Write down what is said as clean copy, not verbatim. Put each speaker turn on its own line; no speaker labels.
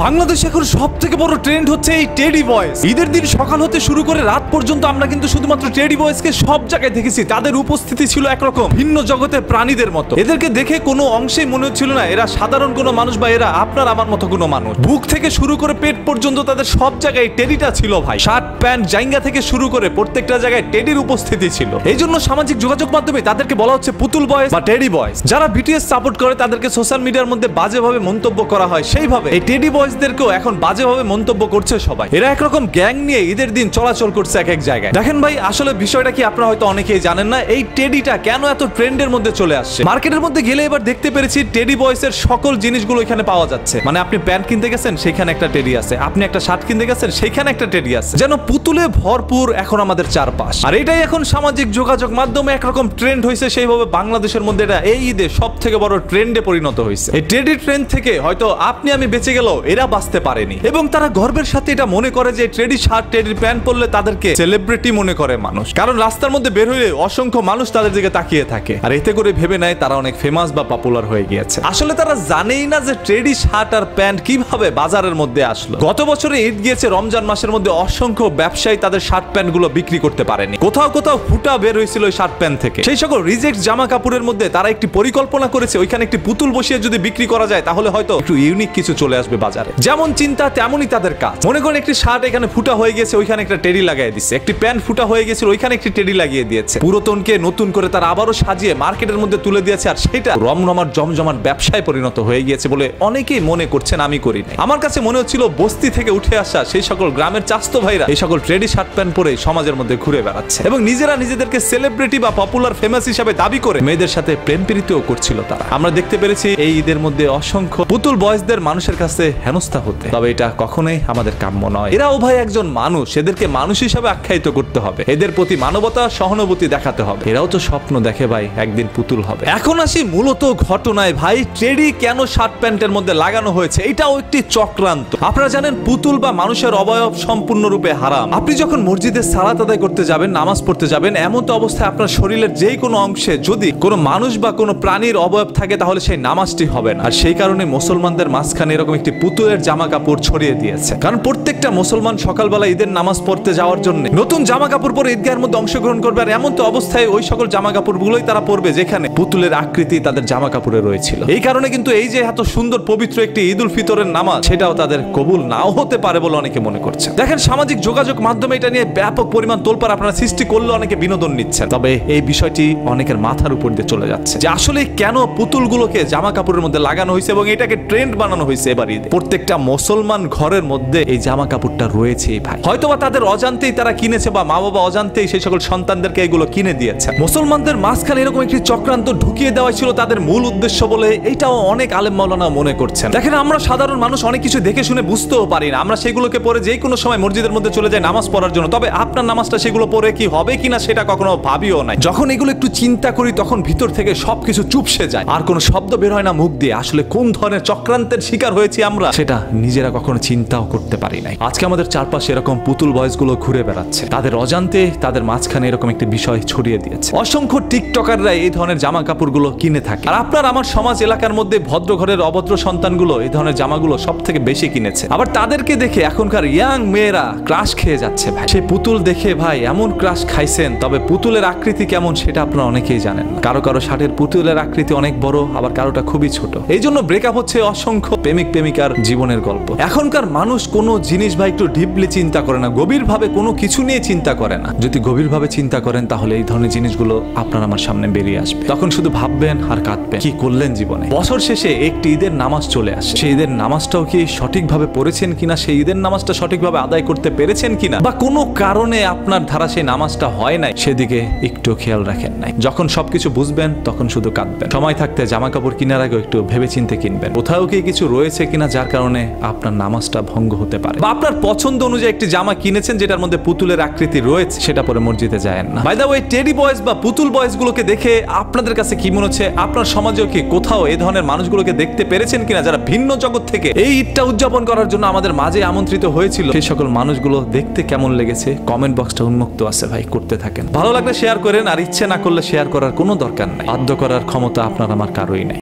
বাংলাদেশে এখন সবথেকে বড় ট্রেন্ড হচ্ছে এই টেডি বয়েজ। ঈদের দিন সকাল হতে শুরু করে রাত পর্যন্ত আমরা কিন্তু শুধুমাত্র টেডি বয়েজকে সব জায়গায় দেখেছি। তাদের উপস্থিতি ছিল একরকম ভিন্ন জগতের প্রাণীদের মতো। এদেরকে দেখে কোনো অংশেই মনে হচ্ছিল না এরা সাধারণ কোনো মানুষ বা এরা আপনার আমার মতো কোনো মানুষ। বুক থেকে শুরু করে পেট পর্যন্ত তাদের সব জায়গায় টেডিটা ছিল ভাই। শার্ট প্যান্ট জাইঙ্গা থেকে শুরু করে প্রত্যেকটা জায়গায় টেডির উপস্থিতি ছিল। এই জন্য সামাজিক যোগাযোগ মাধ্যমে তাদেরকে বলা হচ্ছে পুতুল বয়েজ বা টেডি বয়েজ। যারা বিটিএস সাপোর্ট করে তাদেরকে সোশ্যাল মিডিয়ার মধ্যে বাজেভাবে মন্তব্য করা হয়, সেইভাবে এই টেডি বয়েজদেরকেও এখন বাজেভাবে মন্তব্য করছে সবাই। এরা একরকম গ্যাং নিয়ে ঈদের দিন চলাচল করছে এক এক জায়গায়। দেখেন ভাই, আসলে বিষয়টা কি আপনারা হয়তো অনেকেই জানেন না, এই টেডিটা কেন এত ট্রেন্ডের মধ্যে চলে আসছে। মার্কেটের মধ্যে গেলে এবার দেখতে পেরেছি টেডি বয়েজের সকল জিনিসগুলো এখানে পাওয়া যাচ্ছে। মানে আপনি প্যান্ট কিনতে গেছেন, সেখানে একটা টেডি আছে। আপনি একটা শার্ট কিনতে গেছেন, সেখানে একটা টেডি আছে। যেন পুতুলে ভরপুর এখন আমাদের চারপাশ। আর এটাই এখন সামাজিক যোগাযোগ মাধ্যমে একরকম ট্রেন্ড হয়েছে। সেইভাবে বাংলাদেশের মধ্যে এটা এই ঈদে সব থেকে বড় ট্রেন্ডে পরিণত হয়েছে। এই টেডি ট্রেন্ড থেকে হয়তো আপনি আমি বেঁচে গেলেও এরা বাঁচতে পারেনি, এবং তারা গর্বের সাথে এটা মনে করে যে টেডি শার্ট টেডি প্যান্ট পরলে তাদেরকে সেলিব্রিটি মনে করে মানুষ। কারণ রাস্তার মধ্যে বের হইলে অসংখ্য মানুষ তাদের দিকে তাকিয়ে থাকে, আর এতে করে ভেবে নেয় তারা অনেক ফেমাস বা পপুলার হয়ে গিয়েছে। আসলে তারা জানেই না যে টেডি শার্ট আর প্যান্ট কিভাবে বাজারের মধ্যে আসলো। গত বছরে ঈদ গিয়েছে, রমজান মাসের মধ্যে অসংখ্য ব্যবসায়ী তাদের শার্ট প্যান্ট গুলো বিক্রি করতে পারেনি। কোথাও কোথাও ফুটা বের হয়েছিল ওই শার্ট প্যান্ট থেকে। সেই সকল রিজেক্ট জামা কাপড়ের মধ্যে তারা একটি পরিকল্পনা করেছে, ওইখানে একটি পুতুল বসিয়ে যদি বিক্রি করা যায় তাহলে হয়তো একটু ইউনিক কিছু চলে আসবে বাজারে। যেমন চিন্তা তেমনই তাদের কাজ। মনে করেন একটি শার্ট এখানে ফুটা হয়ে গেছে, ওইখানে একটা টেডি লাগিয়ে দিচ্ছে। একটি প্যান্ট ফুটা হয়ে গেছিল, ওইখানে একটি টেডি লাগিয়ে দিয়েছে। পুরাতনকে নতুন করে তারা আবারও সাজিয়ে মার্কেটের মধ্যে তুলে দিয়েছে, আর সেটা রমরমার জমজমার ব্যবসায় পরিণত হয়ে গিয়েছে বলে অনেকেই মনে করছেন, আমি করি নাই। আমার কাছে মনে হচ্ছিল বস্তি থেকে উঠে আসা সেই সকল গ্রামের চাস্তো ভাইরা এই সকল ট্রেডি শার্ট প্যান্ট পরে সমাজের মধ্যে ঘুরে বেড়াচ্ছে, এবং নিজেরা নিজেদেরকে সেলিব্রিটি বা পপুলার ফেমাস হিসাবে দাবি করে মেয়েদের সাথে প্রেম প্রীতিও করছিল তারা। আমরা দেখতে পেরেছি এই ঈদের মধ্যে অসংখ্য পুতুল বয়েজদের মানুষের কাছে হেনস্থা হতে। তবে এটা কখনোই আমাদের কাম্য নয়। এরাও ভাই একজন মানুষ, এদেরকে মানুষ হিসাবে আখ্যায়িত করতে হবে। এদের প্রতি মানবতা সহানুভূতি দেখাতে হবে। এরাও তো স্বপ্ন দেখে ভাই একদিন পুতুল হবে। এখন আসি মূলত ঘটনায় ভাই। টেডি কেন শার্ট প্যান্টের মধ্যে লাগানো হয়েছে, এটাও একটি চক্রান্ত। আপনারা জানেন পুতুল বা মানুষের অবয়ব সম্পূর্ণরূপে হারাম। আপনি যখন মসজিদে সালাত আদায় করতে যাবেন, নামাজ পড়তে যাবেন, এমন তো অবস্থায় আপনার শরীরের যেই কোনো অংশে যদি কোনো মানুষ বা কোনো প্রাণীর অবয়ব থাকে তাহলে সেই নামাজটি হবে না। আর সেই কারণে মুসলমানদের মাঝখানে এরকম একটি পুতুলের জামা কাপড় ছড়িয়ে দিয়েছে। কারণ প্রত্যেকটা মুসলমান সকালবেলা ঈদের নামাজ পড়তে যাওয়ার জন্য নতুন জামা কাপড় পরে ঈদগাহের মধ্যে অংশগ্রহণ করবে। আর এমন তো অবস্থায় ওই সকল জামা কাপড়গুলোই তারা পরবে যেখানে পুতুলের আকৃতি তাদের জামা কাপড়ে রয়েছিল। এই কারণে কিন্তু এই যে এত সুন্দর পবিত্র একটি ঈদ উল ফিতরের নামাজ, সেটাও তাদের কবুল নাও হতে পারে বলে অনেকে মনে করছে। দেখেন সামাজিক যোগাযোগ মাধ্যমে এটা নিয়ে ব্যাপক পরিমাণ তোলপাড় আপনারা সৃষ্টি করলে অনেকে বিনোদন নিচ্ছেন। তবে এই বিষয়টি অনেকের মাথার উপর দিয়ে চলে যাচ্ছে যে আসলে কেন পুতুলগুলোকে জামা কাপড়ের মধ্যে লাগানো হয়েছে এবং এটাকে ট্রেন্ড বানানো হয়েছে। এবার ঈদে প্রত্যেকটা মুসলমান ঘরের মধ্যে এই জামা কাপড়টা রয়েছে ভাই। হয়তোবা তাদের অজান্তেই তারা কিনেছে বা মা বাবা অজান্তেই সেই সকল সন্তানদেরকে এগুলো কিনে দিয়েছে। মুসলমানদের মাঝখানে এরকম একটি চক্রান্ত ঢুকিয়ে দেওয়া ছিল তাদের মূল উদ্দেশ্য বলে এটাও অনেক আলেম মাওলানা মনে করছেন। দেখেন আমরা সাধারণ মানুষ অনেক কিছু দেখে শুনে বুঝতেও পারি না। আমরা সেগুলোকে পরে যে কোনো সময় মসজিদের মধ্যে চলে যাই নামাজ পড়ার জন্য। তবে আপনার নামাজটা সেগুলো পরে কি হবে কিনা সেটা কখনো ভাবিও নাই। যখন এগুলো একটু চিন্তা করি তখন ভিতর থেকে সবকিছু চুপসে যায়, আর কোনো শব্দ বের হয় না মুখ দিয়ে। আসলে কোন ধরনের চক্রান্তের শিকার হয়েছি আমরা সেটা নিজেরা কখনো চিন্তাও করতে পারি নাই। আজকে আমাদের চারপাশে এরকম পুতুল বয়েজ গুলো ঘুরে বেড়াচ্ছে, তাদের অজান্তে তাদের মাঝখানে এরকম একটি বিষয় ছড়িয়ে দিয়েছে। অসংখ্য টিকটকাররা এই ধরনের জামা কাপড়গুলো কিনে থাকে, আর আপনার আমার সমাজ এলাকার মধ্যে ভদ্র ঘরের অভদ্র সন্তানগুলো এই ধরনের জামাগুলো সব থেকে বেশি কিনেছে। আবার তাদেরকে দেখে এখনকার ইয়াং মেয়েরা ক্রাশ খেয়ে যাচ্ছে ভাই। সেই পুতুল দেখে ভাই এমন ক্রাশ খাইছেন। তবে পুতুলের আকৃতি কেমন সেটা আপনারা অনেকেই জানেন। কারো কারো শার্টের পুতুলের আকৃতি অনেক বড়, আবার কারোটা খুবই ছোট। এই জন্য ব্রেকআপ হচ্ছে অসংখ্য প্রেমিক প্রেমিকার জীবনের গল্প। এখনকার মানুষ কোনো জিনিস ভাই একটু ডিপলি চিন্তা করে না, গভীরভাবে কোনো কিছু নিয়ে চিন্তা করে না। যদি গভীরভাবে চিন্তা করেন তাহলে এই ধরনের জিনিসগুলো আপনার আমার সামনে বেরিয়ে আসবে। তখন শুধু ভাববেন আর কাঁদবেন, কি করলেন জীবনে। বছর শেষে একটি ঈদের নামাজ চলে আসে। সেই ঈদের নামাজটাও কি সঠিকভাবে পড়েছেন কিনা, সেই ঈদের নামাজটা সঠিকভাবে আদায় করতে পেরেছেন কিনা, বা কোনো কারণে আপনার ধারা সেই নামাজটা হয় নাই, সেদিকে একটু খেয়াল রাখেন নাই। যখন সবকিছু বুঝবেন তখন শুধু কাঁদবেন। সময় থাকতে জামা কাপড় কেনার আগে একটু ভেবেচিন্তে কিনবেন। কোথাও কি কিছু রয়েছে কিনা যার কারণে আপনার নামাজটা ভঙ্গ হতে পারে, বা আপনার পছন্দ অনুযায়ী একটি জামা কিনেছেন যেটার মধ্যে পুতুলের আকৃতি রয়েছে, সেটা পরে মসজিদে যায়েন না। By the way, teddy boys বা পুতুল বয়েজ গুলোকে দেখে আপনাদের কাছে কি মনে হচ্ছে? আপনার সমাজেও কি কোথাও এই ধরনের মানুষগুলোকে দেখতে পেরেছেন কিনা যারা ভিন্ন জগৎ থেকে এই ঈদটা উদযাপন করার জন্য আমাদের মাঝে আমন্ত্রিত হয়েছিল? সেই সকল মানুষগুলো দেখতে কেমন লেগেছে কমেন্ট বক্সটা উন্মুক্ত আছে ভাই, করতে থাকেন। ভালো লাগলে শেয়ার করেন, আর ইচ্ছে না করলে শেয়ার করার কোনো দরকার নাই। বাধ্য করার ক্ষমতা আপনার আমার কারোই নাই।